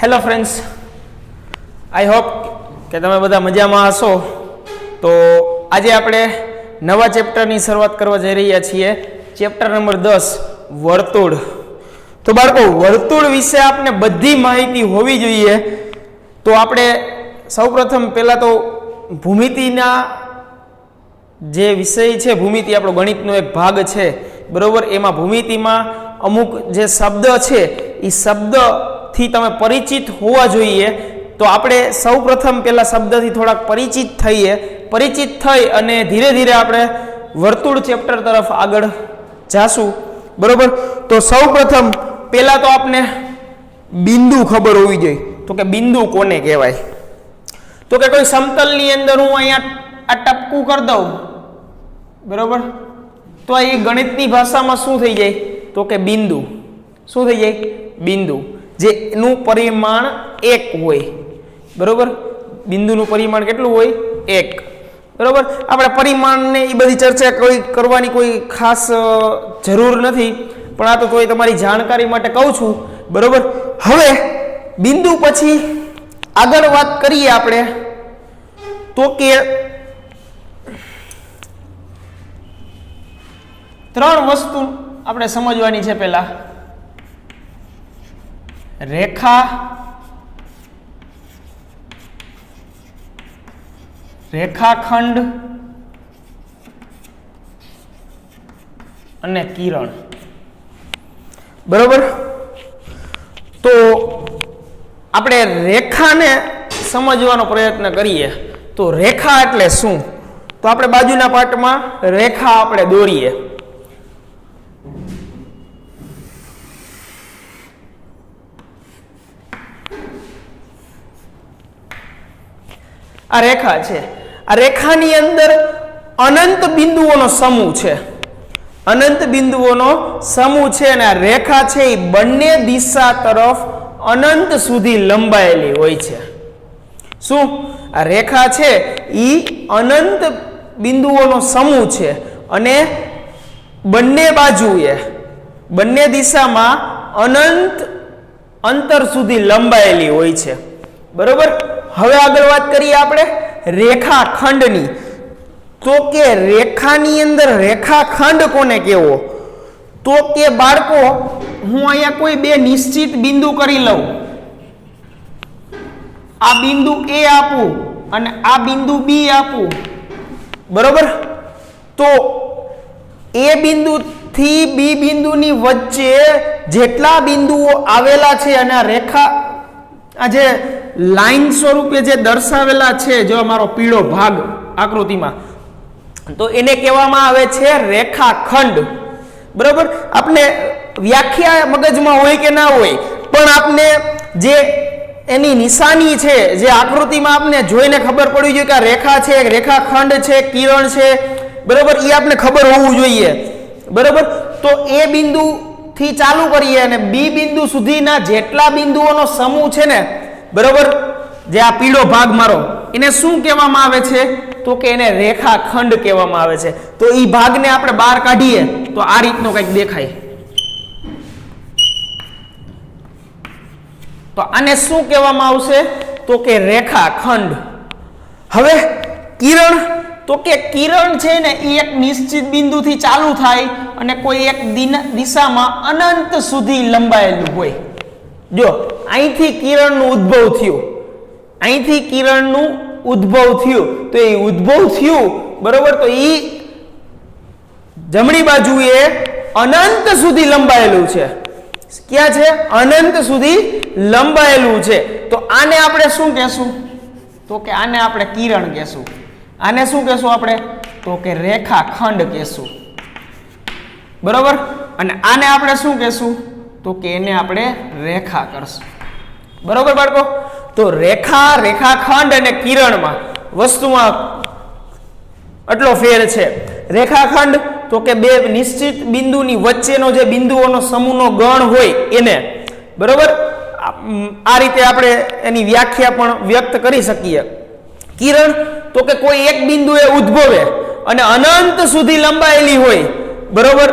Hello friends, I hope કે તમે બધા મજામાં હશો. તો આજે આપણે નવા ચેપ્ટરની શરૂઆત કરવા જઈ રહ્યા છીએ. ચેપ્ટર નંબર 10 વર્તુળ. તો બાળકો, વર્તુળ વિશે આપણે બધી માહિતી હોવી જોઈએ. તો આપણે સૌપ્રથમ પહેલાં તો ભૂમિતિના જે વિષય છે, ભૂમિતિ આપણો ગણિતનો એક ભાગ છે, બરોબર. એમાં ભૂમિતિમાં અમુક જે શબ્દ છે એ શબ્દથી તમે પરિચિત હોવા જોઈએ. તો આપણે સૌપ્રથમ પહેલા શબ્દથી થોડાક પરિચિત થઈએ. પરિચિત થઈ અને ધીરે ધીરે આપણે વર્તુળ ચેપ્ટર તરફ આગળ જાશું, બરોબર. તો સૌપ્રથમ પહેલા તો આપને બિંદુ ખબર હોવી જોઈએ. તો કે બિંદુ કોને કહેવાય? તો કે કોઈ સમતલની અંદર હું અહીંયા આ ટપકું કરી દઉં, બરોબર, તો એ ગણિતની ભાષામાં શું થઈ જાય? તો કે બિંદુ. શું થઈ જાય? બિંદુ. જેનું પરિમાણ 1 હોય, બરોબર. બિંદુનું પરિમાણ કેટલું હોય? 1, બરોબર. આપણે પરિમાણને એ બધી ચર્ચા કરવાની કોઈ ખાસ જરૂર નથી, પણ આ તો તોય તમારી જાણકારી માટે કહું છું, બરોબર. હવે બિંદુ પછી આગળ વાત કરીએ આપણે, તો કે 3 વસ્તુ આપણે સમજવાની છે. પહેલા રેખા, રેખાખંડ અને કિરણ, બરોબર. તો આપણે રેખાને સમજવાનો પ્રયત્ન કરીએ. તો રેખા એટલે શું? તો આપણે બાજુના પાઠમાં રેખા આપણે દોરીએ. આ રેખા છે. આ રેખાની અંદર અનંત બિંદુઓનો સમૂહ છે. અનંત બિંદુઓનો સમૂહ છે અને આ રેખા છે એ બંને દિશા તરફ અનંત સુધી લંબાયેલી હોય છે. શું? આ રેખા છે એ અનંત બિંદુઓનો સમૂહ છે અને બંને બાજુએ, બંને દિશામાં અનંત અંતર સુધી લંબાયેલી હોય છે, બરોબર. હવે આગળ વાત કરીએ આપણે રેખાખંડની. તો કે રેખાની અંદર રેખાખંડ કોને કહેવો? તો કે બાળકો, હું અહીંયા કોઈ બે નિશ્ચિત બિંદુ કરી લઉં. આ બિંદુ A આપું અને આ બિંદુ B આપું, બરોબર. તો A બિંદુથી B બિંદુની વચ્ચે જેટલા બિંદુઓ આવેલા છે અને આ રેખા, આ જે લાઈન સ્વરૂપે જે દર્શાવેલા છે, જો અમારો પીળો ભાગ આકૃતિમાં, તો એને કહેવામાં આવે છે રેખાખંડ, બરોબર. આપણે વ્યાખ્યા મગજમાં હોય કે ના હોય, પણ આપને જે એની નિશાની છે, જે આકૃતિમાં આપને જોઈને ખબર પડવી જોઈએ કે આ રેખા છે, રેખાખંડ છે, કિરણ છે, બરોબર, એ આપને ખબર હોવું જોઈએ, બરોબર. તો એ બિંદુથી ચાલુ કરીએ અને B બિંદુ સુધીના જેટલા બિંદુઓનો સમૂહ છે ને, બરોબર, જે આ પીળો ભાગ મારો, એને શું કહેવામાં આવે છે? તો કે એને રેખાખંડ કહેવામાં આવે છે. તો એ ભાગને આપણે બહાર કાઢીએ તો આ રીતનો કંઈક દેખાય. તો આને શું કહેવામાં આવશે? તો કે રેખાખંડ. હવે કિરણ. તો કે કિરણ છે ને એ એક નિશ્ચિત બિંદુથી ચાલુ થાય અને કોઈ એક દિશામાં અનંત સુધી લંબાયેલું હોય. જો અહીંથી કિરણનું ઉદ્ભવ થયું, અહીંથી કિરણનું ઉદ્ભવ થયું, તો એ ઉદ્ભવ થયું, બરોબર, તો એ જમણી બાજુએ અનંત સુધી લંબાયેલું છે. ક્યાં છે? અનંત સુધી લંબાયેલું છે. તો આને આપણે શું કહેશું? તો કે આને આપણે કિરણ કહેશું. આને શું કહેશું આપણે? તો કે રેખાખંડ કહેશું, બરોબર. અને આને આપણે શું કહેશું? તો કે એને આપણે રેખા કરશું, બરોબર બાળકો. તો રેખા, રેખાખંડ અને કિરણમાં વસ્તુમાં આટલો ફેર છે. રેખાખંડ તો કે બે નિશ્ચિત બિંદુની વચ્ચેનો જે બિંદુઓનો સમૂહનો ગણ હોય એને, બરોબર. આ રીતે આપણે એની વ્યાખ્યા પણ વ્યક્ત કરી શકીએ. કિરણ તો કે કોઈ એક બિંદુએ ઉદ્ભવે અને અનંત સુધી લંબાયેલી હોય, બરોબર.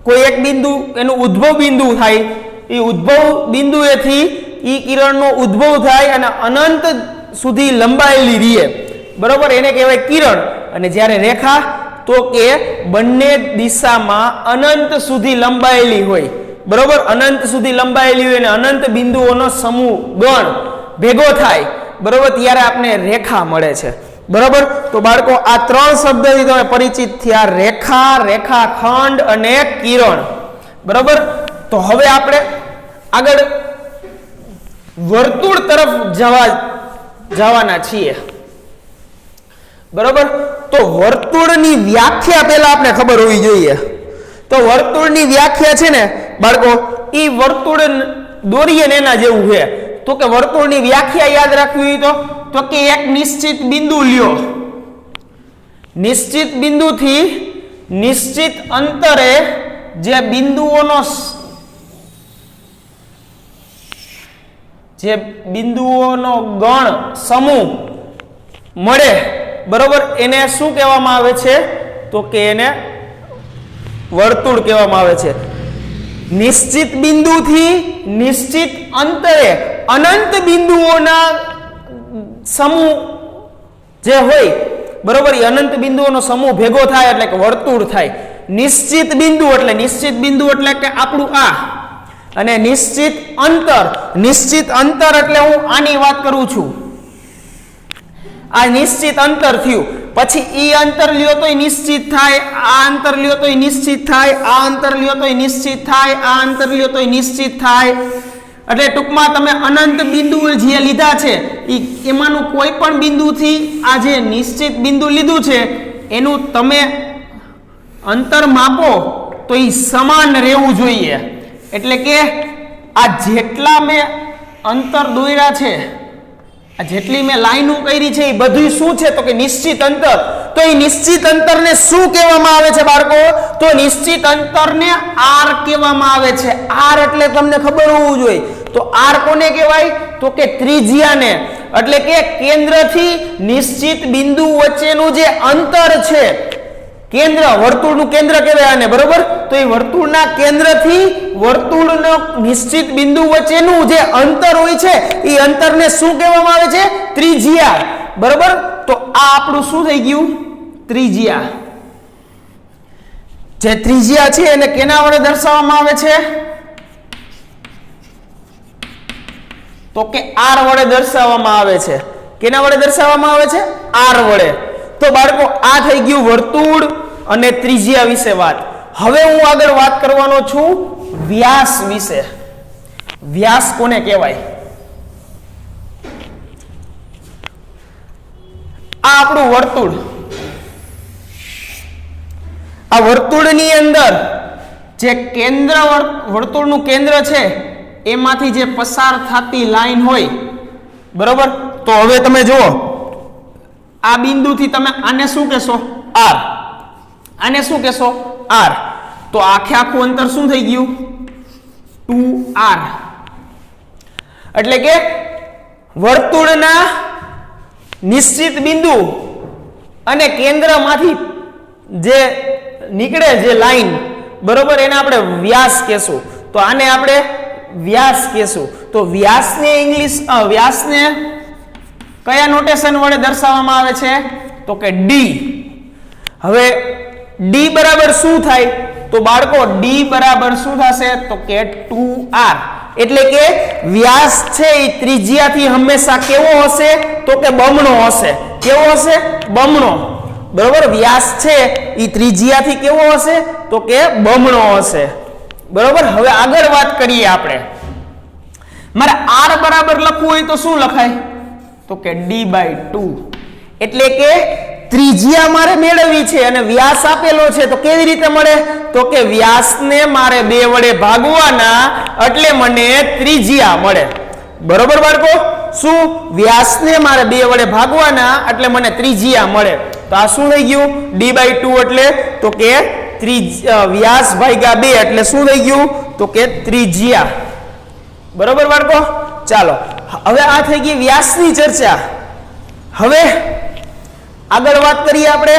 કોઈ એક બિંદુ એનું ઉદ્ભવ બિંદુ થાય, એ ઉદ્ભવ બિંદુએથી ઈ કિરણનો ઉદ્ભવ થાય અને અનંત સુધી લંબાયેલી રહે, બરોબર, એને કહેવાય કિરણ. અને જ્યારે રેખા તો કે બંને દિશામાં અનંત સુધી લંબાયેલી હોય, બરોબર, અનંત સુધી લંબાયેલી હોય અને અનંત બિંદુઓનો સમૂહ ગણ ભેગો થાય, બરોબર, ત્યારે આપણે રેખા મળે છે, બરોબર. તો બાળકો આ ત્રણ શબ્દથી તમે પરિચિત થયા, રેખા, રેખાખંડ અને કિરણ, બરોબર. તો હવે આપણે આગળ વર્તુળ તરફ જવાના છીએ, બરોબર. તો વર્તુળની વ્યાખ્યા પહેલા આપણે ખબર હોવી જોઈએ. તો વર્તુળની વ્યાખ્યા છે ને બાળકો, ઈ વર્તુળ દોરીએ ને એના જેવું છે. તો કે વર્તુળની વ્યાખ્યા યાદ રાખવી હોય તો કે એક નિશ્ચિત બિંદુ લ્યો, નિશ્ચિત બિંદુથી નિશ્ચિત અંતરે જે બિંદુઓનો ગણ સમૂહ મળે, બરોબર, એને શું કહેવામાં આવે છે? તો કે એને વર્તુળ કહેવામાં આવે છે. નિશ્ચિત બિંદુથી નિશ્ચિત અંતરે અનંત બિંદુઓના સમૂહ જે હોય, બરોબર, એ અનંત બિંદુઓનો સમૂહ ભેગો થાય એટલે કે વર્તુળ થાય. નિશ્ચિત બિંદુ એટલે કે આપણું આ, અને નિશ્ચિત અંતર એટલે હું આની વાત કરું છું, આ નિશ્ચિત અંતર થયું. પછી ઈ અંતર લ્યો તોય નિશ્ચિત થાય, આ અંતર લ્યો તોય નિશ્ચિત થાય, આ અંતર લ્યો તોય નિશ્ચિત થાય, આ અંતર લ્યો તોય નિશ્ચિત થાય. એટલે ટૂંકમાં તમે અનંત બિંદુઓ જે લીધા છે એમાંનું કોઈ પણ બિંદુથી આ જે નિશ્ચિત બિંદુ લીધું છે એનું તમે અંતર માપો તો એ સમાન રહેવું જોઈએ. એટલે કે આ જેટલા મેં અંતર દોર્યા છે, આ જેટલી મેં લાઈનો કરી છે એ બધું શું છે? તો કે નિશ્ચિત અંતર. તો એ નિશ્ચિત અંતરને શું કહેવામાં આવે છે બાળકો? તો નિશ્ચિત અંતરને આર કહેવામાં આવે છે. આર એટલે તમને ખબર હોવું જોઈએ. તો આર કોને કહેવાય? તો કે ત્રિજ્યાને. એટલે કે કેન્દ્રથી નિશ્ચિત બિંદુ વચ્ચેનું જે અંતર છે, કેન્દ્ર, વર્તુળનું કેન્દ્ર કહેવાય આને, બરોબર. તો એ વર્તુળના કેન્દ્રથી વર્તુળનો નિશ્ચિત બિંદુ વચ્ચેનું જે અંતર હોય છે એ અંતરને શું કહેવામાં આવે છે? ત્રિજ્યા, બરોબર. તો આ આપણું શું થઈ ગયું? ત્રિજ્યા. જે ત્રિજ્યા છે એને કેના વડે દર્શાવવામાં આવે છે? તો કે આર વડે દર્શાવવામાં આવે છે. કેના વડે દર્શાવવામાં આવે છે? આર વડે. તો બાળકો આ થઈ ગયું વર્તુળ અને ત્રિજ્યા વિશે વાત. હવે હું આગળ વાત કરવાનો છું વ્યાસ વિશે. વ્યાસ કોને કહેવાય? આ આપણું વર્તુળ, આ વર્તુળની અંદર જે કેન્દ્ર, વર્તુળનું કેન્દ્ર છે એમાંથી જે પસાર થતી લાઈન હોય, બરોબર. તો હવે તમે જુઓ, આ બિંદુથી તમે આને શું કહેશો? આર. આને શું કહેશો? આર. તો આખે આખું અંતર શું થઈ ગયું? 2r. એટલે કે વર્તુળના નિશ્ચિત બિંદુ અને કેન્દ્રમાંથી જે નીકળે જે લાઈન, બરોબર, એને આપણે વ્યાસ કહેશું. તો આને આપણે વ્યાસ કહેશું. તો વ્યાસને વ્યાસને કયા નોટેશન વડે દર્શાવવામાં આવે છે? તો કે ડી. હવે ડી બરાબર શું થાય? તો બાળકો ડી બરાબર શું થશે? તો કે 2r. એટલે કે વ્યાસ છે એ ત્રિજ્યાથી હંમેશા કેવો હશે? તો કે બમણો હશે. કેવો હશે? બમણો, બરોબર. વ્યાસ છે એ ત્રિજ્યાથી કેવો હશે? તો કે બમણો હશે, બરોબર. હવે આગળ વાત કરીએ આપણે. મારે r બરાબર લખવું હોય તો શું લખાય? તો કે d/2. એટલે કે ત્રિજ્યા મારે મેળવવી છે અને વ્યાસ આપેલો છે, તો કેવી રીતે મળે? તો કે વ્યાસને મારે 2 વડે ભાગવાના એટલે મને ત્રિજ્યા મળે, બરોબર બાળકો. શું? વ્યાસને મારે 2 વડે ભાગવાના એટલે મને ત્રિજ્યા મળે. તો આ શું થઈ ગયું? d/2. એટલે તો કે વ્યાસ ભાગ્યા 2 એટલે શું થઈ ગયું? તો કે ત્રિજ્યા, બરોબર બાળકો. ચાલો, હવે આ થઈ ગઈ વ્યાસની ચર્ચા. હવે આગળ વાત કરીએ આપણે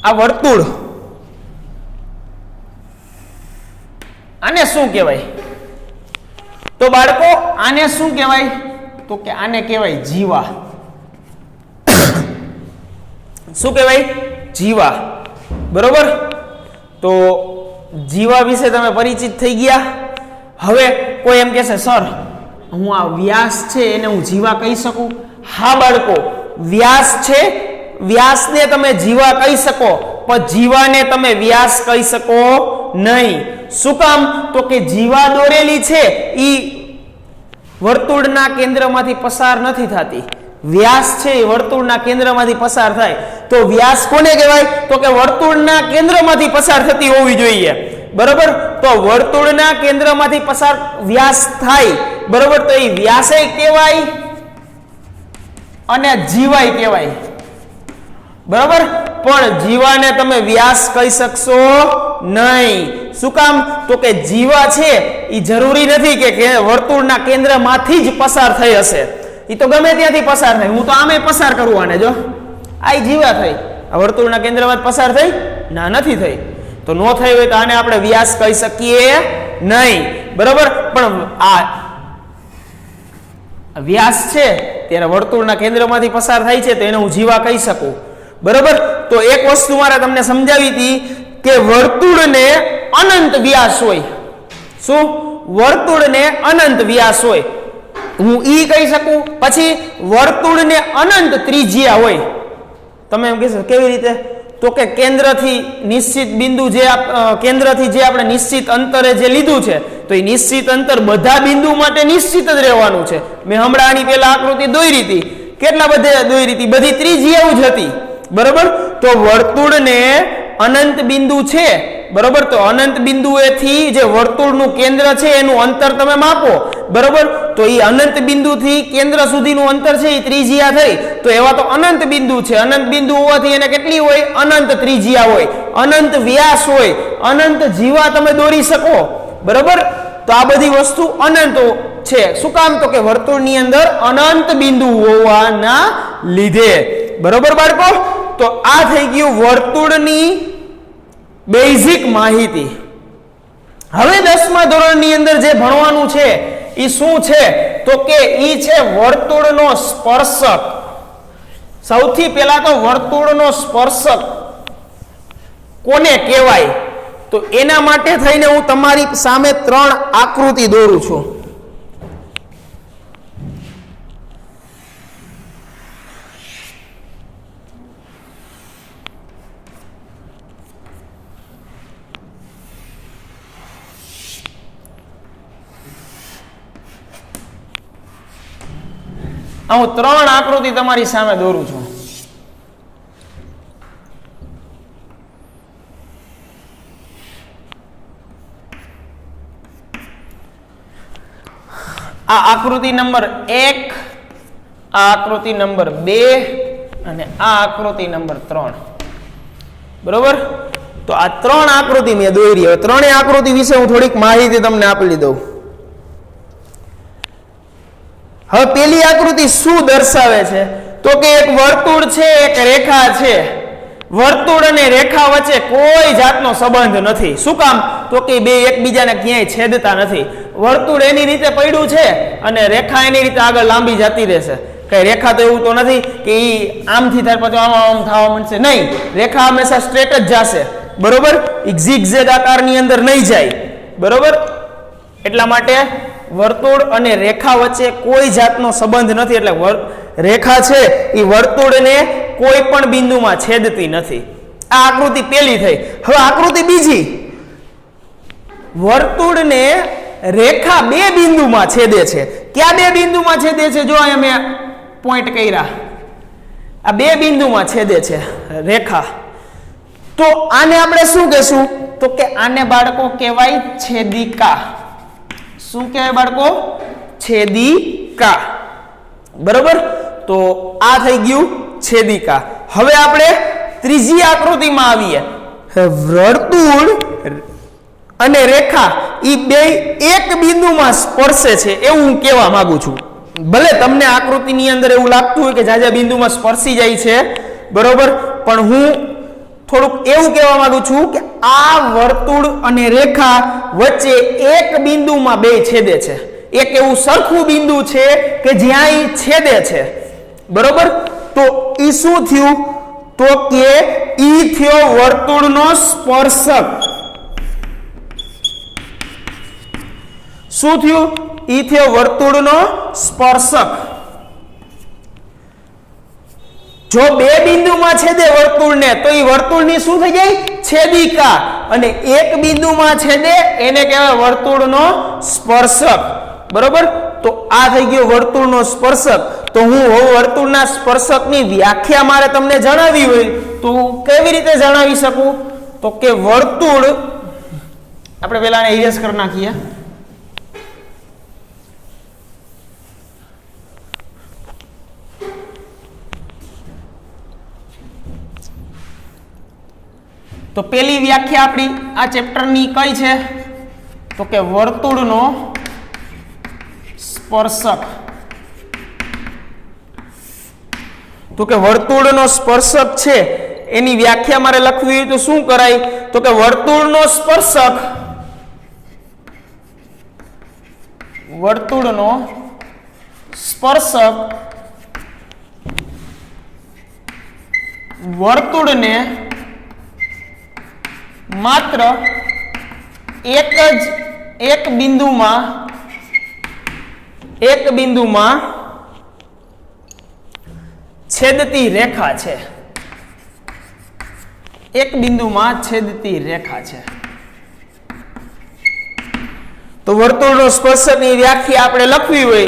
આ વર્તુળ, આને શું કહેવાય? તો બાળકો આને શું કહેવાય? તો કે આને કહેવાય જીવા. શું કહેવાય? જીવા. બરોબર. તો જીવા વિશે તમે પરિચિત થઈ ગયા. હવે કોઈ એમ કહેશે સર હું આ વ્યાસ છે એને હું જીવા કહી શકું? હા બાળકો, વ્યાસ છે, વ્યાસને તમે જીવા કહી શકો, પણ જીવાને તમે વ્યાસ કહી શકો નહીં. શું કામ? તો કે જીવા દોરેલી છે એ વર્તુળના કેન્દ્રમાંથી પસાર નથી થતી. વ્યાસ છે એ વર્તુળના કેન્દ્રમાંથી પસાર થાય. તો વ્યાસ કોને કહેવાય? તો કે વર્તુળના કેન્દ્રમાંથી પસાર થતી હોવી જોઈએ. બરોબર. તો વર્તુળના કેન્દ્રમાંથી પસાર વ્યાસ થાય. બરોબર. તો એ વ્યાસય કહેવાય અને જીવાય કહેવાય. બરોબર. પણ જીવાને તમે વ્યાસ કહી શકશો નહીં. શું કામ? તો કે જીવા છે એ જરૂરી નથી કે વર્તુળના કેન્દ્રમાંથી જ પસાર થઈ હશે. એ તો ગમે ત્યાંથી પસાર થાય. હું તો આમે પસાર કરું આને, જો આ જીવા થઈ, આ વર્તુળના કેન્દ્રમાં પસાર થઈ? ના, નથી થઈ. તો નો થઈ હોય તો આને આપણે વ્યાસ કહી શકીએ નહીં. બરોબર. પણ આ વ્યાસ છે ત્યારે વર્તુળના કેન્દ્રમાંથી પસાર થાય છે તો એને હું જીવા કહી શકું. બરોબર. તો એક વસ્તુ મારે તમને સમજાવી હતી કે વર્તુળને અનંત વ્યાસ હોય. શું? વર્તુળને અનંત વ્યાસ હોય, હું ઈ કહી શકું. પછી વર્તુળને અનંત ત્રિજ્યા હોય. તમે એમ કહેશો કેવી રીતે? તો કે કેન્દ્રથી નિશ્ચિત બિંદુ જે કેન્દ્રથી જે આપણે નિશ્ચિત અંતરે જે લીધું છે તો એ નિશ્ચિત અંતર બધા બિંદુ માટે નિશ્ચિત જ રહેવાનું છે. મેં હમણાં આની પહેલા આકૃતિ દોરી હતી. કેટલા બધા દોરી હતી? બધી ત્રિજ્યાઓ જ હતી. બરોબર. તો વર્તુળને અનંત બિંદુ છે. બરોબર. તો અનંત બિંદુએથી જે વર્તુળનું કેન્દ્ર છે એનું અંતર તમે માપો. બરોબર. તો એ અનંત બિંદુથી કેન્દ્ર સુધીનું અંતર છે એ ત્રિજ્યા થઈ. તો એવા તો અનંત બિંદુ છે. અનંત બિંદુ હોવાથી એને કેટલી હોય? અનંત ત્રિજ્યા હોય, અનંત વ્યાસ હોય, અનંત જીવા તમે દોરી શકો. બરોબર. તો આ બધી વસ્તુ અનંત છે. શું કામ? તો કે વર્તુળની અંદર અનંત બિંદુ હોવાના લીધે. બરોબર બાળકો. તો આ થઈ ગયું વર્તુળની બેઝિક માહિતી. હવે 10મા ધોરણની અંદર જે ભણવાનું છે એ શું છે? તો કે ઈ છે વર્તુળનો સ્પર્શક. સૌથી પહેલા તો વર્તુળનો સ્પર્શક કોને કહેવાય? તો એના માટે થઈને હું તમારી સામે 3 આકૃતિ દોરું છું. હું 3 આકૃતિ તમારી સામે દોરું છું. આ આકૃતિ નંબર 1, આ આકૃતિ નંબર 2 અને આ આકૃતિ નંબર 3. બરોબર. તો આ 3 આકૃતિ મેં દોરી. હવે 3 આકૃતિ વિશે હું થોડીક માહિતી તમને આપી દઉં. હવે પેલી આકૃતિ શું દર્શાવે છે? તો કે એક વર્તુળ છે, એક રેખા છે. વર્તુળ અને રેખા વચ્ચે કોઈ જાતનો સંબંધ નથી. શું કામ? તો કે બે એકબીજાને ક્યાંય છેદતા નથી. વર્તુળ એની રીતે પડ્યું છે અને રેખા એની રીતે આગળ લાંબી જતી રહેશે. કઈ રેખા તો એવું તો નથી કે ઈ આમથી થાય પછી આમ થવા માંડશે. નહીં, રેખા હંમેશા સ્ટ્રેટ જ જશે. બરોબર. ઝિગઝેગ આકારની અંદર નહીં જાય. બરોબર. એટલા માટે વર્તુળ અને રેખા વચ્ચે કોઈ જાતનો સંબંધ નથી. એટલે રેખા છે એ વર્તુળને કોઈ પણ બિંદુમાં છેદતી નથી. આ આકૃતિ પહેલી થઈ. હવે આકૃતિ બીજી. વર્તુળને રેખા 2 બિંદુમાં છેદે છે. ક્યાં 2 બિંદુમાં છેદે છે? જો અહીંયા મેં પોઈન્ટ કર્યા. આ 2 બિંદુમાં છેદે છે રેખા. તો આને આપણે શું કહેશું? તો કે આને બાળકો કહેવાય છેદિકા. શું કહેવાય બાળકો? છેદિકા. બરોબર. તો આ થઈ ગયું છેદિકા. હવે આપણે ત્રીજી આકૃતિમાં આવીએ. વર્તુળ અને રેખા એ બે એક બિંદુમાં સ્પર્શે છે એવું હું કહેવા માંગુ છું. ભલે તમને આકૃતિની અંદર એવું લાગતું હોય કે જાજા બિંદુમાં સ્પર્શી જાય છે, બરોબર, પણ હું થોડુંક એવું કહેવા માંગુ છું કે આ વર્તુળ અને રેખા વચ્ચે એક બિંદુમાં બે છેદે છે, એક એવું સરખું બિંદુ છે કે જ્યાં ઈ છેદે છે, બરોબર? તો ઈ શું થયું? તો કે ઈ થયો વર્તુળનો સ્પર્શક. શું થયું? ઈ થયો વર્તુળનો સ્પર્શક. જો બે બિંદુમાં છેદે વર્તુળને તો ઈ વર્તુળની શું થઈ જાય? છેદિકા. અને એક બિંદુમાં છેદે એને કહેવાય વર્તુળનો સ્પર્શક, બરોબર? તો આ થઈ ગયો વર્તુળનો સ્પર્શક. તો હું વર્તુળના સ્પર્શકની વ્યાખ્યા મારે તમને જણાવી હોય તો હું કેવી રીતે જણાવી શકું? તો કે વર્તુળ, આપણે પહેલા આને ઇરેઝ કરી નાખીએ. તો પહેલી વ્યાખ્યા આપણી આ ચેપ્ટરની કઈ છે? તો કે વર્તુળનો સ્પર્શક. તો કે વર્તુળનો સ્પર્શક છે એની વ્યાખ્યા મારે લખવી હોય તો શું કરાય? તો કે વર્તુળનો સ્પર્શક, વર્તુળનો સ્પર્શક વર્તુળને માત્ર એક બિંદુમાં છેદતી રેખા છે. એક બિંદુમાં છેદતી રેખા છે. તો વર્તુળનો સ્પર્શકની વ્યાખ્યા આપણે લખવી હોય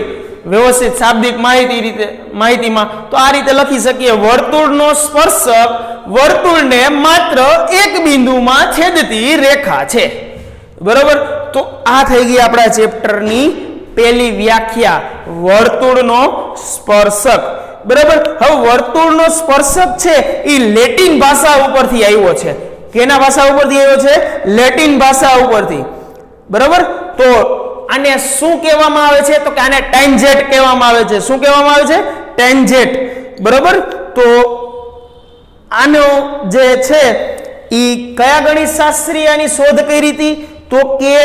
વ્યવસ્થિત શાબ્દિક માહિતીમાં તો આ રીતે લખી શકીએ: વર્તુળનો સ્પર્શક વર્તુળને માત્ર એક બિંદુમાં છેદતી રેખા છે, બરોબર? તો આ થઈ ગઈ આપણા ચેપ્ટરની પહેલી વ્યાખ્યા, વર્તુળનો સ્પર્શક, બરાબર? હવે વર્તુળનો સ્પર્શક છે એ લેટિન ભાષા ઉપરથી આવ્યો છે. કેના ભાષા ઉપરથી આવ્યો છે? લેટિન ભાષા ઉપરથી, બરાબર? તો આને શું કહેવામાં આવે છે? તો કે આને ટેન્જેન્ટ કહેવામાં આવે છે. શું કહેવામાં આવે છે? ટેન્જેન્ટ, બરાબર? તો આનો જે છે એ કયા ગણિત શાસ્ત્રીએ આની શોધ કરી હતી? તો કે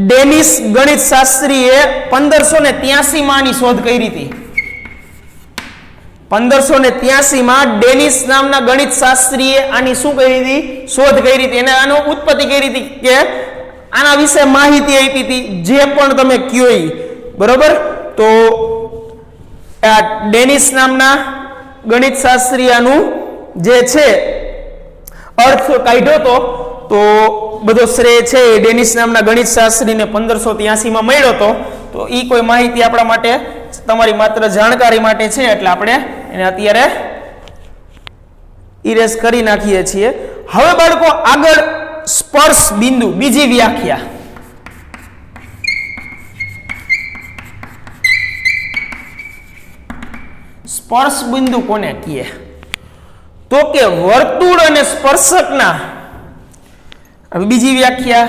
ડેનિશ ગણિત શાસ્ત્રીએ 1583 માં આની શોધ કરી હતી. 1583 માં ડેનિશ નામના ગણિત શાસ્ત્રીએ આની શું કરી હતી? શોધ કરી હતી. એને આનો ઉત્પત્તિ કરી હતી કે આના વિશે માહિતી આપી હતી, જે પણ તમે કયો ઈ, બરોબર? તો આ ડેનિશ નામના ગણિત શાસ્ત્રી આનું જે છે અર્થ કાઢ્યો તો બધો શ્રેય છે એ ડેનિશ નામના ગણિત શાસ્ત્રીને 1583 માં મળ્યો હતો. તો ઈ કોઈ માહિતી આપણા માટે તમારી માત્ર જાણકારી માટે છે, એટલે આપણે એને અત્યારે ઇરેઝ કરી નાખીએ છીએ. હવે બાળકો આગળ સ્પર્શ બિંદુ, બીજી વ્યાખ્યા. સ્પર્શ બિંદુ કોને કહે? તો કે વર્તુળ અને સ્પર્શકના, હવે બીજી વ્યાખ્યા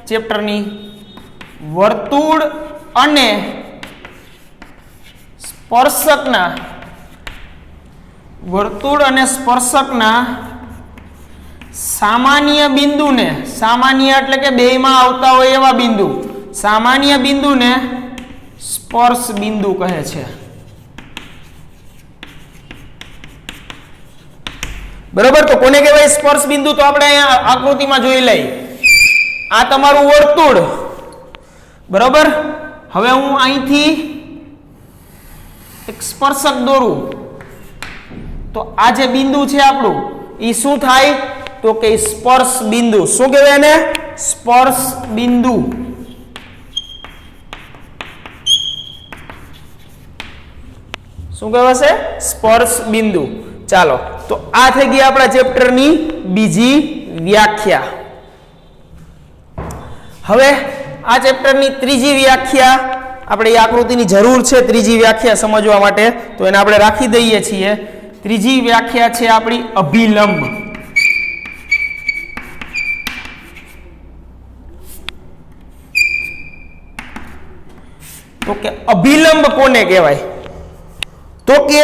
ચેપ્ટરની, વર્તુળ અને સ્પર્શકના સામાન્ય બિંદુને, સામાન્ય એટલે કે બેયમાં આવતા હોય એવા બિંદુ, સામાન્ય બિંદુને સ્પર્શ બિંદુ કહે છે, બરોબર? તો કોને કહેવાય સ્પર્શ બિંદુ? તો આપણે અહીંયા આકૃતિમાં જોઈ લઈએ. આ તમારું વર્તુળ, બરોબર? હવે હું અહીંથી એક સ્પર્શક દોરું તો આ જે બિંદુ છે આપણું, એ શું થાય? તો કે સ્પર્શ બિંદુ. શું કહેવાય એને? સ્પર્શ બિંદુ. શું કહેવાશે? સ્પર્શ બિંદુ. ચાલો, તો આ થઈ ગઈ આપણા ચેપ્ટરની બીજી વ્યાખ્યા. હવે આ ચેપ્ટરની ત્રીજી વ્યાખ્યા, આપણે એ આકૃતિની જરૂર છે ત્રીજી વ્યાખ્યા સમજવા માટે, તો એને આપણે રાખી દઈએ છીએ. ત્રીજી વ્યાખ્યા છે આપણી અભિલંબ. તો કે અભિલંબ કોને કહેવાય? તો કે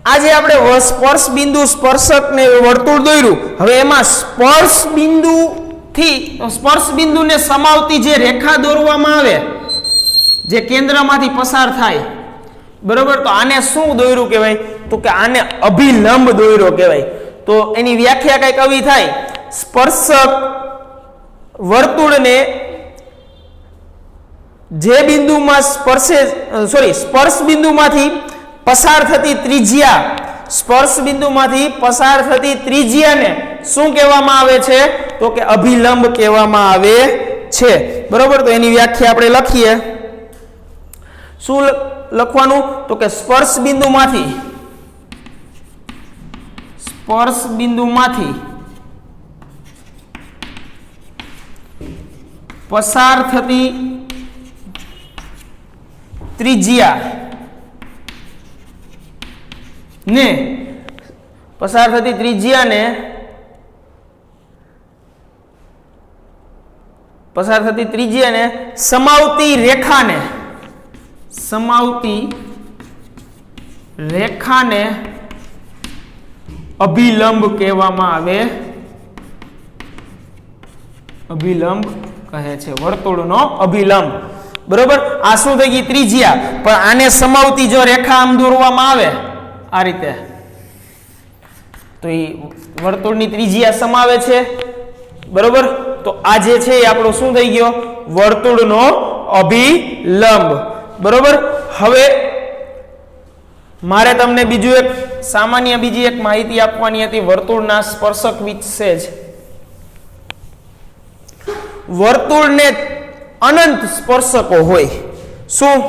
આજે આપણે સ્પર્શ બિંદુ સ્પર્શક ને વર્તુળ દોર્યું. હવે એમાં સ્પર્શ બિંદુને સમાવતી જે રેખા દોરવામાં આવે, જે કેન્દ્રમાંથી પસાર થાય, બરોબર, તો આને શું દોર્યું કહેવાય? તો કે આને અભિલંબ દોર્યો કહેવાય. તો એની વ્યાખ્યા કઈક આવી થાય: સ્પર્શક વર્તુળને જે બિંદુમાં સ્પર્શ બિંદુમાંથી પસાર થતી ત્રિજ્યા, સ્પર્શ બિંદુમાંથી પસાર થતી ત્રિજ્યાને શું કહેવામાં આવે છે? તો કે અભિલંબ કહેવામાં આવે છે. બરોબર, તો એની વ્યાખ્યા આપણે લખીએ. શું લખવાનું? તો કે સ્પર્શ બિંદુમાંથી પસાર થતી ત્રિજ્યા ને સમાવતી રેખાને અભિલંબ કહેવામાં આવે, અભિલંબ કહે છે, વર્તુળનો અભિલંબ. બરોબર, આ શું થઈ ગઈ? ત્રિજ્યા. પણ આને સમાવતી જો રેખા આમ દોરવામાં આવે આ રીતે, તો એ વર્તુળની ત્રિજ્યા સમાવે છે. બરોબર, તો આ જે છે એ આપણો શું થઈ ગયો? વર્તુળનો અભિલંબ. બરોબર, હવે મારે તમને બીજી એક માહિતી આપવાની હતી વર્તુળના સ્પર્શક વિશે જ. વર્તુળને અનંત સ્પર્શકો હોય. શું?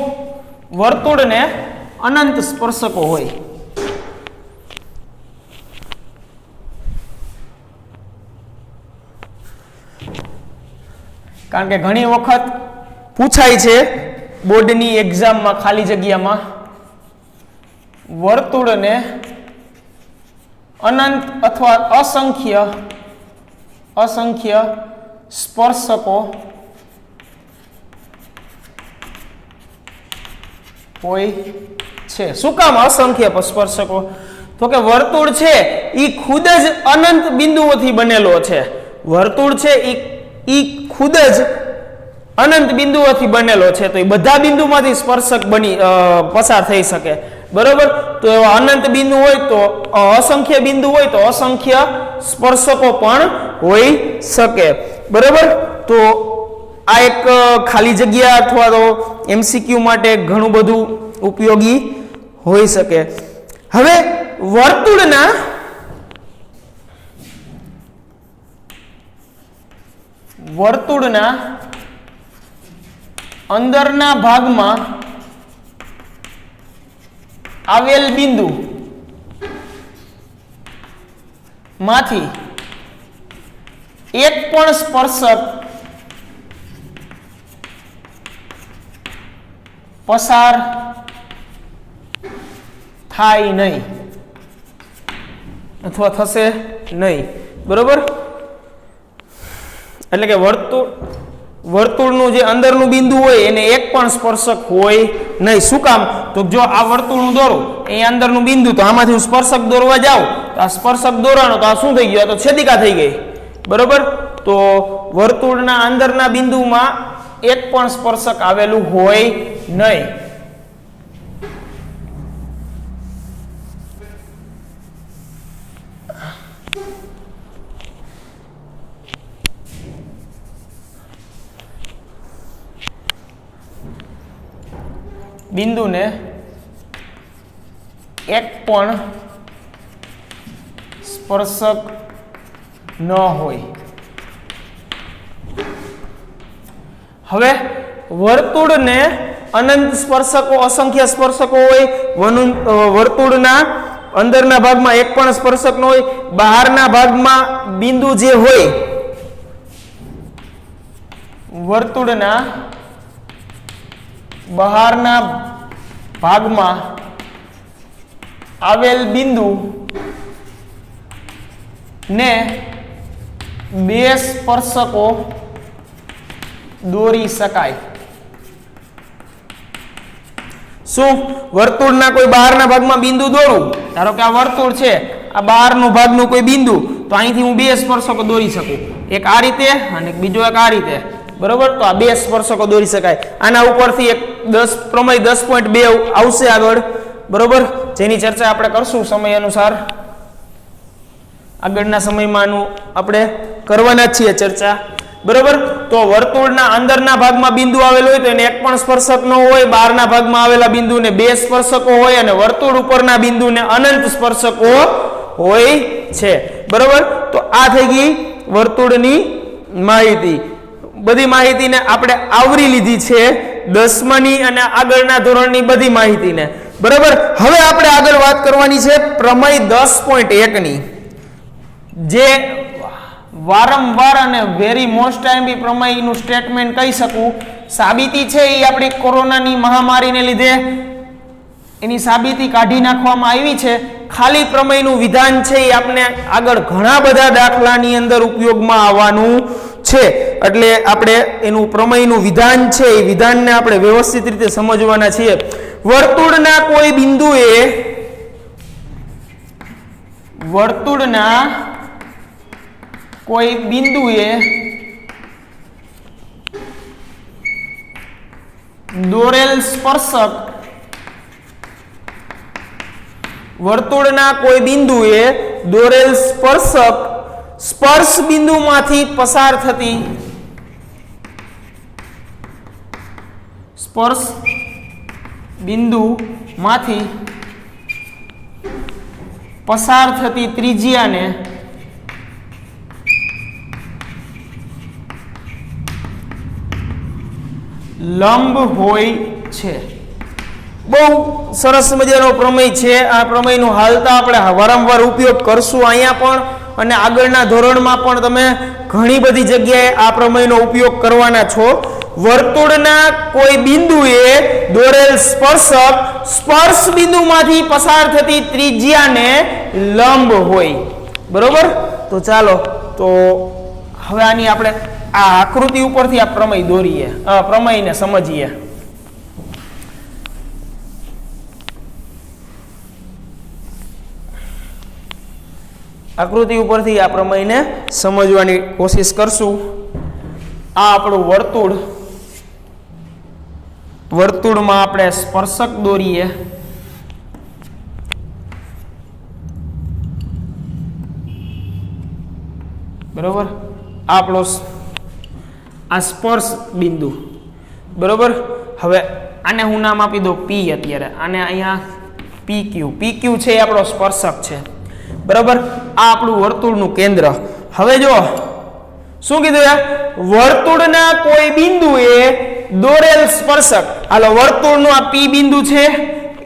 વર્તુળને અનંત સ્પર્શકો હોય. કારણ કે ઘણી વખત પૂછાય છે બોર્ડની એક્ઝામમાં, ખાલી જગ્યામાં, વર્તુળને અનંત અથવા અસંખ્ય સ્પર્શકો હોય છે. શું કામ અસંખ્ય સ્પર્શકો? તો કે વર્તુળ છે એ ખુદ જ અનંત બિંદુઓથી બનેલો છે. વર્તુળ છે એ ખુદ જ અનંત બિંદુઓથી બનેલો છે. તો એ બધા બિંદુમાંથી સ્પર્શક પસાર થઈ શકે. બરોબર, તો એવા અનંત બિંદુ હોય તો અસંખ્ય બિંદુ હોય તો અસંખ્ય સ્પર્શકો પણ હોઈ શકે. બરોબર, તો આ એક ખાલી જગ્યા અથવા તો MCQ માટે ઘણું બધું ઉપયોગી હોઈ શકે. હવે વર્તુળના અંદરના ભાગમાં આવેલ બિંદુ માંથી એક પણ સ્પર્શક પસાર થાય નહીં અથવા થશે નહીં. બરોબર, એટલે કે વર્તુળનું જે અંદરનું બિંદુ હોય એને એક પણ સ્પર્શક હોય નહીં. શું કામ? તો જો આ વર્તુળનું દોરું, એ અંદરનું બિંદુ, તો આમાંથી હું સ્પર્શક દોરવા જાઉં તો આ સ્પર્શક દોરાનો, તો આ શું થઈ ગયું? આ તો છેદિકા થઈ ગઈ. બરોબર, તો વર્તુળના અંદરના બિંદુમાં એક પણ સ્પર્શક આવેલું હોય નહીં. બિંદુને એક પણ સ્પર્શક ન હોય. હવે વર્તુળને અનંત સ્પર્શકો, અસંખ્ય સ્પર્શકો હોય, વર્તુળના અંદરના ભાગમાં એક પણ સ્પર્શક ન હોય, બહારના ભાગમાં બિંદુ જે હોય, વર્તુળના બહારના ભાગમાં આવેલ બિંદુ ને બે સ્પર્શકો દોરી શકાય. શું વર્તુળના કોઈ બહારના ભાગમાં બિંદુ દોરું, ધારો કે આ વર્તુળ છે, આ બહારનો ભાગનું કોઈ બિંદુ, તો અહીંથી હું બે સ્પર્શકો દોરી શકું, એક આ રીતે અને બીજો એક આ રીતે, બરોબર. તો આ બે સ્પર્શકો દોરી શકાય. આના ઉપરથી એક પ્રમેય 10.2 આવશે આગળ, બરોબર, જેની ચર્ચા આપણે કરશું સમય અનુસાર. આગળના સમયમાં આનું આપણે કરવાના છીએ ચર્ચા, બરોબર. તો વર્તુળના અંદરના ભાગમાં બિંદુ આવેલું હોય તો એને એક પણ સ્પર્શક ન હોય, બહારના ભાગમાં આવેલા બિંદુને બે સ્પર્શકો હોય અને વર્તુળ ઉપરના બિંદુને અનંત સ્પર્શકો હોય છે, બરોબર. તો આ થઈ ગઈ વર્તુળની માહિતી. બધી માહિતીને આપણે આવરી લીધી છે 10માની અને આગળના ધોરણની બધી માહિતીને, બરોબર. હવે આપણે આગળ વાત કરવાની છે પ્રમેય 10.1 ની, જે વારંવાર અને વેરી મોસ્ટ ટાઈમ બી પ્રમેયનું સ્ટેટમેન્ટ કહી શકું. સાબિતી છે એ આપણી કોરોનાની મહામારીને લીધે એની સાબિતી કાઢી નાખવામાં આવી છે. ખાલી પ્રમેયનું વિધાન છે એ આપણે આગળ ઘણા બધા દાખલાની અંદર ઉપયોગમાં આવવાનું છે, એટલે આપણે એનું પ્રમેયનું વિધાન છે એ વિધાનને આપણે વ્યવસ્થિત રીતે સમજવાના છીએ. વર્તુળના કોઈ બિંદુએ દોરેલ સ્પર્શક, વર્તુળના કોઈ બિંદુએ દોરેલ સ્પર્શક સ્પર્શ બિંદુમાંથી પસાર થતી ત્રિજ્યાને લંબ હોય છે. બહુ સરસ મજાનો પ્રમેય છે. આ પ્રમેયનો હાલતા આપણે વારંવાર ઉપયોગ કરશું અહીંયા પણ અને આગળના ધોરણમાં પણ તમે ઘણી બધી જગ્યાએ આ પ્રમેયનો ઉપયોગ કરવાના છો. વર્તુળના કોઈ બિંદુએ દોરેલ સ્પર્શક સ્પર્શ બિંદુમાંથી પસાર થતી ત્રિજ્યાને લંબ હોય, બરોબર. તો ચાલો તો હવે આની આપણે આ આકૃતિ ઉપરથી આ પ્રમેય દોરીએ, પ્રમેયને સમજીએ. આકૃતિ ઉપરથી આ પ્રમેયને સમજવાની કોશિશ કરશું. આ આપણું વર્તુળમાં આપણે સ્પર્શક દોરીએ, બરોબર. આપણો આ સ્પર્શ બિંદુ, બરોબર. હવે આને હું નામ આપી દઉં P. અત્યારે આને અહીંયા PQ છે એ આપણો સ્પર્શક છે, બરોબર. આ આપણું વર્તુળનું કેન્દ્ર. હવે જો શું કીધું યાર, વર્તુળના કોઈ બિંદુએ દોરેલ સ્પર્શક, હાલો વર્તુળનું આ P બિંદુ છે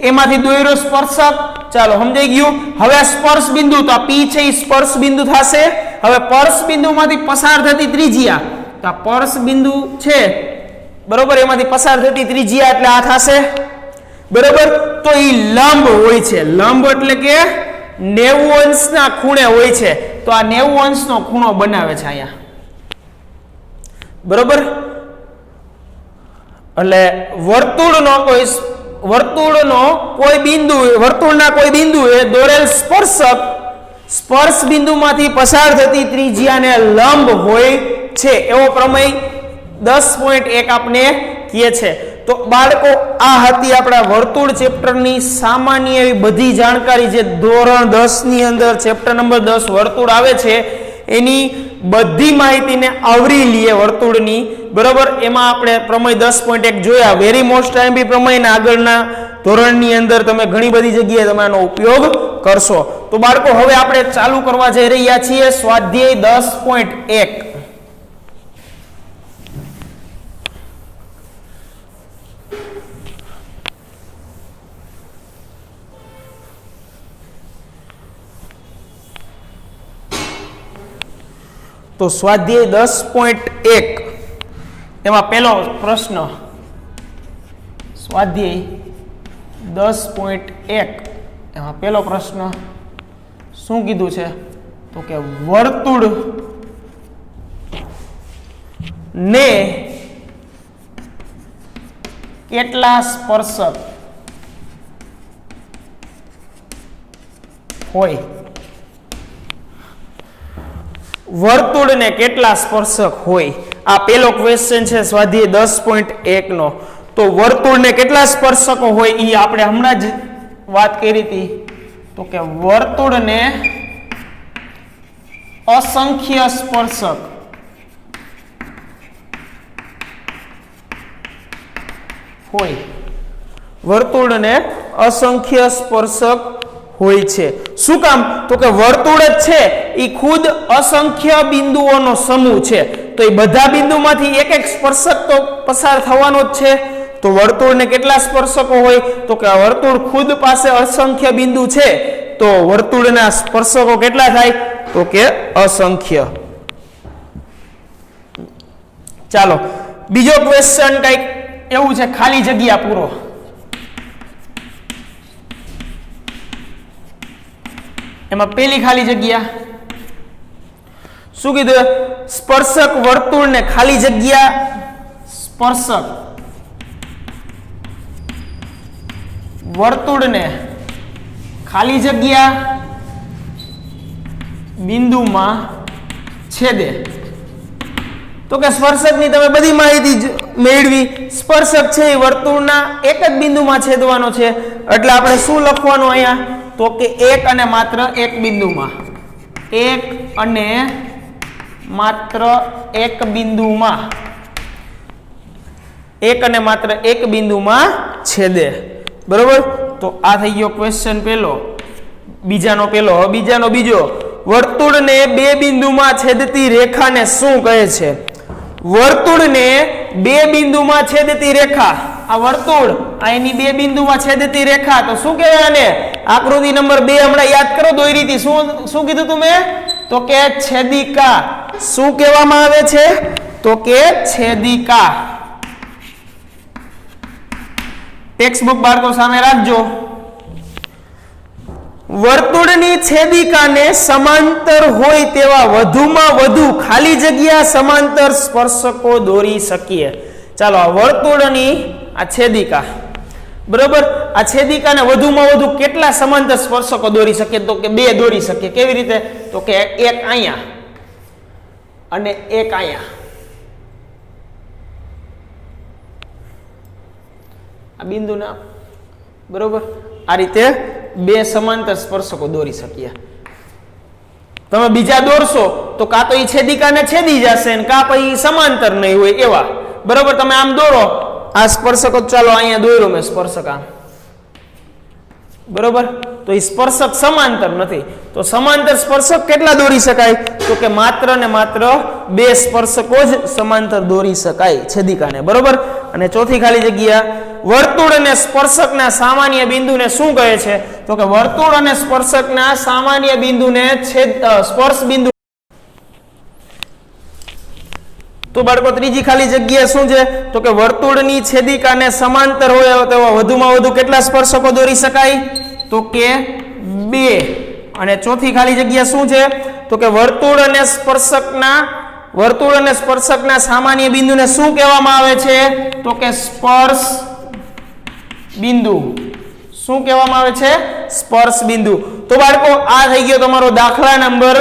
એમાંથી દોરેલો સ્પર્શક, ચાલો સમજાઈ ગયું. હવે સ્પર્શ બિંદુ, તો આ P છે એ સ્પર્શ બિંદુ થશે. હવે સ્પર્શ બિંદુમાંથી પસાર થતી ત્રિજ્યા, તો આ સ્પર્શ બિંદુ છે, બરોબર, એમાંથી પસાર થતી ત્રિજ્યા એટલે આ થશે, બરોબર. તો એ લંબ હોય છે. લંબ એટલે કે 90 અંશના ખૂણે હોય છે. તો આ 90 અંશનો ખૂણો બનાવે છે અહીંયા, બરોબર. એટલે વર્તુળના કોઈ બિંદુએ દોરેલ સ્પર્શક સ્પર્શ બિંદુમાંથી પસાર થતી ત્રિજ્યાને લંબ હોય છે, એવો પ્રમેય 10.1 આપણે કહે છે. તો બાળકો આ હતી આપણા વર્તુળ ચેપ્ટરની સામાન્ય એવી બધી જાણકારી જે ધોરણ 10 ની અંદર ચેપ્ટર નંબર 10 વર્તુળ આવે છે એની બધી માહિતીને આવરી લઈએ વર્તુળની, બરોબર. એમાં આપણે પ્રમેય 10.1 જોયા. વેરી મોસ્ટ ટાઈમ બી પ્રમેયના આગળના ધોરણની અંદર તમે ઘણી બધી જગ્યાએ તમે આનો ઉપયોગ કરશો. તો બાળકો હવે આપણે ચાલુ કરવા જઈ રહ્યા છીએ સ્વાધ્યાય 10.1. તો સ્વાધ્યાય 10.1 એમાં પહેલો પ્રશ્ન, સ્વાધ્યાય 10.1 એમાં પહેલો પ્રશ્ન શું કીધું છે, તો કે વર્તુળ ને કેટલા સ્પર્શક હોય. વર્તુળને કેટલા સ્પર્શક હોય? આ પેલો ક્વેશ્ચન છે સ્વાધ્યાય 10.1 નો. તો વર્તુળને કેટલા સ્પર્શકો હોય એ આપણે હમણાં જ વાત કરી હતી. તો કે વર્તુળને અસંખ્ય સ્પર્શક હોય. વર્તુળને અસંખ્ય સ્પર્શક હોય છે. શું કામ? તો કે વર્તુળ જ છે એ ખુદ અસંખ્ય બિંદુઓનો સમૂહ છે. તો એ બધા બિંદુમાંથી એક એક સ્પર્શક તો પસાર થવાનો જ છે. તો વર્તુળને કેટલા સ્પર્શકો હોય? તો કે વર્તુળ ખુદ પાસે અસંખ્ય બિંદુ છે. તો વર્તુળના સ્પર્શકો કેટલા થાય? તો કે અસંખ્ય. ચાલો બીજો ક્વેશ્ચન કંઈક એવું છે, ખાલી જગ્યા પૂરો. એમાં પેલી ખાલી જગ્યા શું કીધું? સ્પર્શક વર્તુળને ખાલી જગ્યા સ્પર્શક વર્તુળને ખાલી જગ્યા બિંદુમાં છેદે. તો કે સ્પર્શકની તમે બધી માહિતી મેળવી. સ્પર્શક છે એ વર્તુળના એક જ બિંદુમાં છેદવાનો છે. એટલે આપણે શું લખવાનું અહીંયા? તો કે એક અને માત્ર એક બિંદુમાં. એક અને માત્ર એક બિંદુમાં. એક અને માત્ર એક બિંદુમાં છેદે. બરોબર? તો આ થઈ ગયો ક્વેશ્ચન પેલો. બીજાનો પેલો. હવે બીજાનો બીજો. વર્તુળને બે બિંદુમાં છેદતી રેખાને શું કહે છે? વર્તુળને બે બિંદુમાં છેદતી રેખા. આ વર્તુળ આ એની બે બિંદુમાં છેદતી રેખા. તો શું કહેવાય આને? આકૃતિ નંબર 2 હમણાં યાદ કરો, દોરી હતી. શું કીધું તમે? તો કે છેદિકા. શું કહેવામાં આવે છે? તો કે છેદિકા. ટેક્સ્ટ બુક બાળકો સામે રાખજો. વર્તુળની છેદિકાને સમાંતર હોય તેવા વધુમાં વધુ ખાલી જગ્યા સમાંતર સ્પર્શકો દોરી શકીએ. ચાલો આ વર્તુળની આ છેદિકા, બરોબર, આ છેદિકાને વધુમાં વધુ કેટલા સમાંતર સ્પર્શકો દોરી શકીએ? તો કે 2 દોરી શકીએ. કેવી રીતે? તો કે એક અહીંયા અને એક અહીંયા. આ બિંદુના, બરોબર, આ રીતે 2 સમાંતર સ્પર્શકો દોરી શકીએ. તમે બીજા દોરશો તો કાં તો એ છેદિકાને છેદી જશે ને કાં પછી સમાંતર નહીં હોય એવા. બરોબર? તમે આમ દોરો આ સ્પર્શકો. ચાલો અહીંયા દોર્યો મેં સ્પર્શક આમ. બરોબર? તો એ સ્પર્શક સમાંતર નથી. તો સમાંતર સ્પર્શક કેટલા દોરી શકાય? તો કે માત્ર ને માત્ર 2 સ્પર્શકો જ સમાંતર દોરી શકાય છેદિકાને. બરોબર? અને ચોથી ખાલી જગ્યા, વર્તુળ અને સ્પર્શકના સામાન્ય બિંદુને શું કહે છે? તો કે વર્તુળ અને સ્પર્શકના સામાન્ય બિંદુને સ્પર્શ બિંદુ. તો બાળકો ત્રીજી ખાલી જગ્યા શું છે? તો કે વર્તુળની છેદિકાને સમાંતર હોય તેવા વધુમાં વધુ કેટલા સ્પર્શકો દોરી શકાય? તો કે 2. અને ચોથી ખાલી જગ્યા શું છે? તો કે વર્તુળ અને સ્પર્શકના સામાન્ય બિંદુને શું કહેવામાં આવે છે? તો કે સ્પર્શ બિંદુ. શું કહેવામાં આવે છે? સ્પર્શ બિંદુ. તો બાળકો આ થઈ ગયો તમારો દાખલા નંબર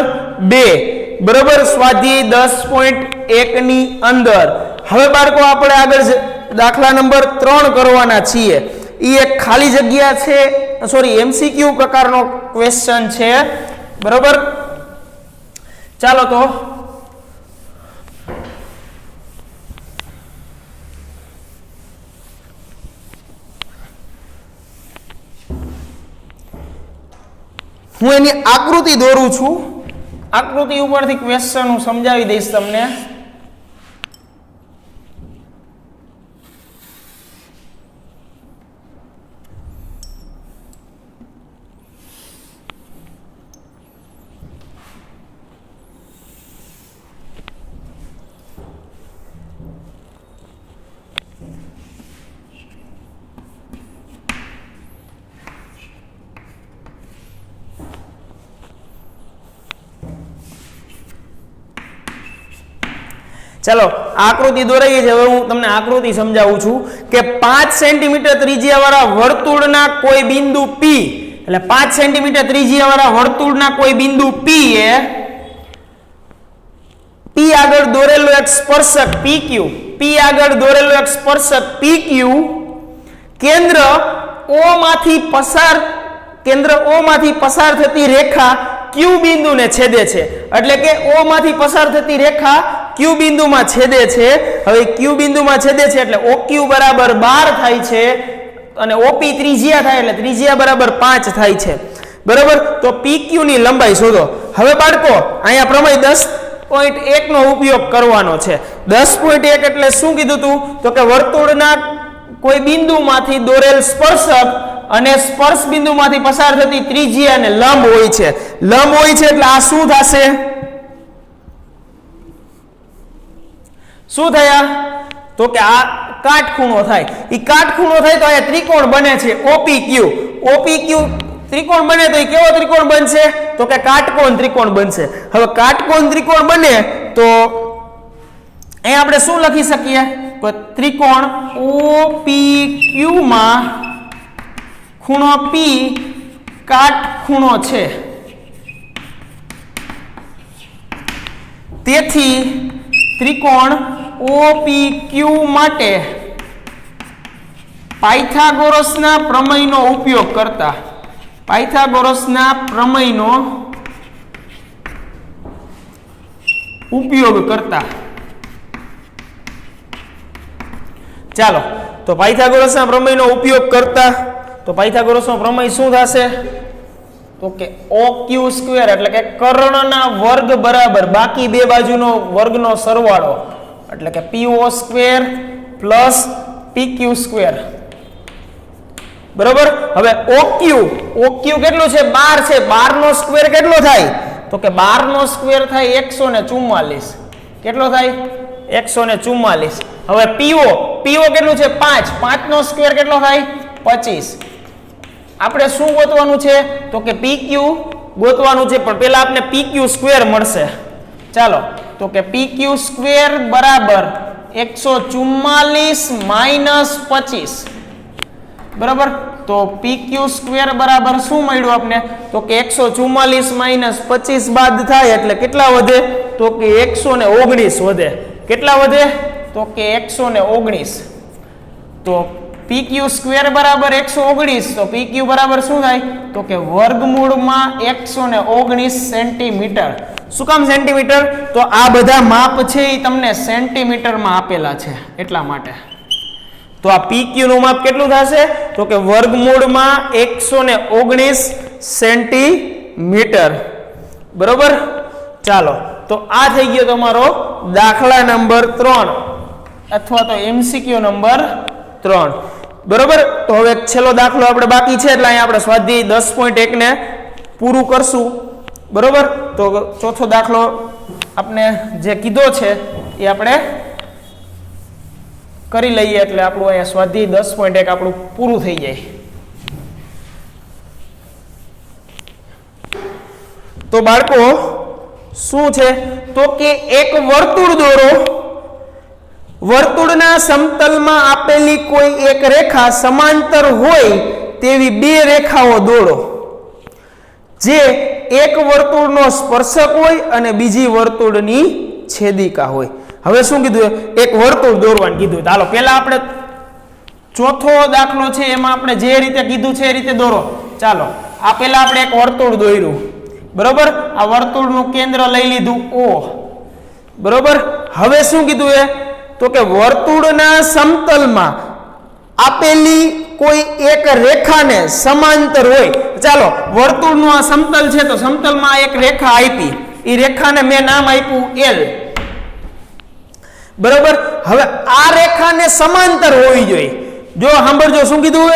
2. બરોબર? સ્વાધ્યાય 10.1 ની અંદર. હવે બાળકો આપણે આગળ દાખલા નંબર 3 કરવાના છીએ. એ એક ખાલી જગ્યા છે, સોરી, MCQ પ્રકારનો ક્વેશ્ચન છે. બરોબર? ચાલો તો હું એની આકૃતિ દોરું છું. આકૃતિ ઉપરથી ક્વેશ્ચન હું સમજાવી દઈશ તમને. ચાલો આકૃતિ દોરાઈ છે. હવે હું તમને આકૃતિ સમજાવું છું કે 5 સેન્ટીમીટર ત્રિજ્યા વાળા વર્તુળના કોઈ બિંદુ P એટલે 5 સેન્ટીમીટર ત્રિજ્યાવાળા વર્તુળના કોઈ બિંદુ P એ P આગળ દોરેલો એક સ્પર્શક PQ, P આગળ દોરેલો એક સ્પર્શક PQ કેન્દ્ર O માંથી પસાર થતી રેખા Q બિંદુને છેદે છે, એટલે કે O માંથી પસાર થતી રેખા Q બિંદુમાં છેદે છે. હવે Q બિંદુમાં છેદે છે એટલે OQ બરાબર 12 થાય છે અને OP ત્રિજ્યા થાય એટલે ત્રિજ્યા બરાબર 5 થાય છે. બરાબર, તો PQ ની લંબાઈ શોધો. હવે બાળકો અહીંયા પ્રમેય 10.1 નો ઉપયોગ કરવાનો છે. 10.1 એટલે શું કીધું તું? તો કે વર્તુળના કોઈ બિંદુમાંથી દોરેલ સ્પર્શક અને સ્પર્શ બિંદુમાંથી પસાર થતી ત્રિજ્યા અને લંબ હોય છે. લંબ હોય છે એટલે આ શું થશે? શું થયા? તો કે આ કાટખૂણો થાય. એ કાટખૂણો થાય તો અહીંયા ત્રિકોણ બને છે OPQ. OPQ ત્રિકોણ બને તો એ કેવો ત્રિકોણ બનશે? તો કે કાટકોણ ત્રિકોણ બનશે. હવે કાટકોણ ત્રિકોણ બને તો અહીં આપણે શું લખી શકીએ? તો ત્રિકોણ OPQ માં ખૂણો P કાટખૂણો છે, તેથી ત્રિકોણ OPQ માટે પાયથાગોરસના પ્રમેયનો ઉપયોગ કરતા ચાલો તો પાયથાગોરસના પ્રમેયનો ઉપયોગ કરતા તો પાયથાગોરસનો પ્રમેય શું થશે? તો કે OQ સ્ક્વેર એટલે કે કર્ણના વર્ગ બરાબર બાકી બે બાજુનો વર્ગનો સરવાળો એટલે કે PO square plus PQ square. બરાબર, હવે OQ કેટલું છે? 12 છે. 12 નો સ્ક્વેર કેટલો થાય? તો કે 12 નો સ્ક્વેર થાય 144. કેટલો થાય? 144. હવે PO કેટલું છે? 5. 5 નો સ્ક્વેર કેટલો થાય? 25. આપણે શું ગોતવાનું છે? તો કે PQ ગોતવાનું છે, પણ પહેલા આપણે PQ સ્ક્વેર મળશે. ચાલો, તો કે PQ સ્ક્વેર બરાબર 144 માઈનસ 25. બરાબર, તો PQ સ્ક્વેર બરાબર શું મળ્યું આપણે? તો કે 144 માઈનસ 25 બાદ થાય એટલે કેટલા વધે? તો કે 119 વધે. કેટલા વધે? તો કે 119. તો PQ સ્ક્વેર બરાબર 119, તો PQ બરાબર શું થાય? તો કે વર્ગમૂળમાં 119 સેન્ટીમીટર. શું કામ સેન્ટીમીટર? તો આ બધા માપ છે એ તમને સેન્ટીમીટરમાં આપેલા છે એટલા માટે. તો આ PQ નું માપ કેટલું થશે? તો કે વર્ગમૂળમાં 119 સેન્ટીમીટર. બરોબર, ચાલો તો આ થઈ ગયો તમારો દાખલા નંબર 3 અથવા તો MCQ નંબર 3. બરોબર, તો હવે છેલ્લો દાખલો આપણે બાકી છે એટલે અહીંયા આપણે સ્વાધ્યાય 10.1 ને પૂરું કરશું. બરોબર, તો ચોથો દાખલો આપણે જે કીધો છે એ આપણે કરી લઈએ એટલે આપણું અહીંયા સ્વાધ્યાય 10.1 આપણું પૂરું થઈ જાય. તો બાળકો શું છે? તો કે એક વર્તુળ દોરો. વર્તુળના સમતલમાં આપેલી કોઈ એક રેખા સમાંતર હોય તેવી બે રેખાઓ દોરો જે એક વર્તુળનો સ્પર્શક હોય અને બીજી વર્તુળની છેદિકા હોય. હવે શું કીધું? એક વર્તુળ દોરવાનું કીધું. ચાલો પહેલા આપણે ચોથો દાખલો છે એમાં આપણે જે રીતે કીધું છે એ રીતે દોરો. ચાલો આ પહેલા આપણે એક વર્તુળ દોર્યું. બરોબર, આ વર્તુળનું કેન્દ્ર લઈ લીધું O. બરોબર, હવે શું કીધું? તો કે વર્તુળના સમતલમાં આપેલી કોઈ એક રેખાને સમાંતર હોય. ચાલો વર્તુળનું આ સમતલ છે તો સમતલમાં એક રેખા આપી, એ રેખાને મેં નામ આપ્યું L. બરોબર, હવે આ રેખાને સમાંતર હોવી જોઈએ. જો સાંભળજો શું કીધું?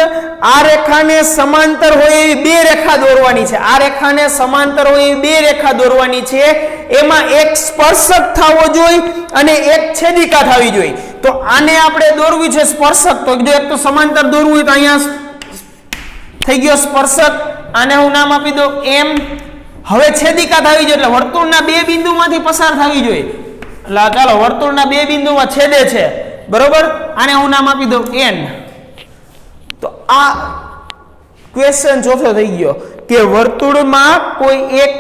આ રેખાને સમાંતર હોય એવી બે રેખા દોરવાની છે. આ રેખાને સમાંતર હોય એવી બે રેખા દોરવાની છે. એમાં એક સ્પર્શક થવો જોઈએ અને એક છેદિકા થવી જોઈએ. તો આને આપણે દોરવું છે સ્પર્શક. તો જો એક તો સમાંતર દોરવું હોય તો અહીંયા થઈ ગયો સ્પર્શક, આને હું નામ આપી દઉં M. હવે છેદિકા થવી જોઈએ એટલે વર્તુળના બે બિંદુમાંથી પસાર થવી જોઈએ. એટલે ચાલો વર્તુળના બે બિંદુમાં છેદે છે. બરોબર, આને હું નામ આપી દઉં N. તો આ ક્વેશ્ચન ચોથો થઈ ગયો કે વર્તુળમાં કોઈ એક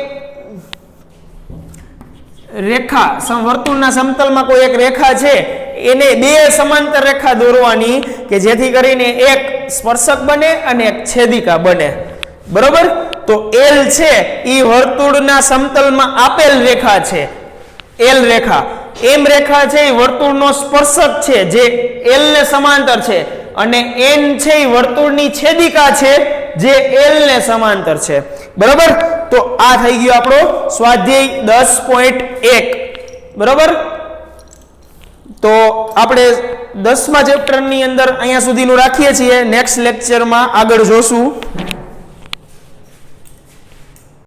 રેખા, વર્તુળના સમતલમાં કોઈ એક રેખા છે, એને બે સમાંતર રેખા દોરવાની કે જેથી કરીને એક સ્પર્શક બને અને એક છેદિકા બને. બરોબર? તો L છે એ વર્તુળના સમતલમાં આપેલ રેખા છે, L રેખા. M રેખા છે એ વર્તુળનો સ્પર્શક છે જે L ને સમાંતર છે, અને N છે એ વર્તુળની છેદિકા છે જે L ને સમાંતર છે. બરોબર? તો આ થઈ ગયો આપણો સ્વાધ્યાય 10.1. બરોબર? તો આપણે 10મા ચેપ્ટરની અંદર અહીંયા સુધીનું રાખીએ છીએ. નેક્સ્ટ લેક્ચરમાં આગળ જોશું.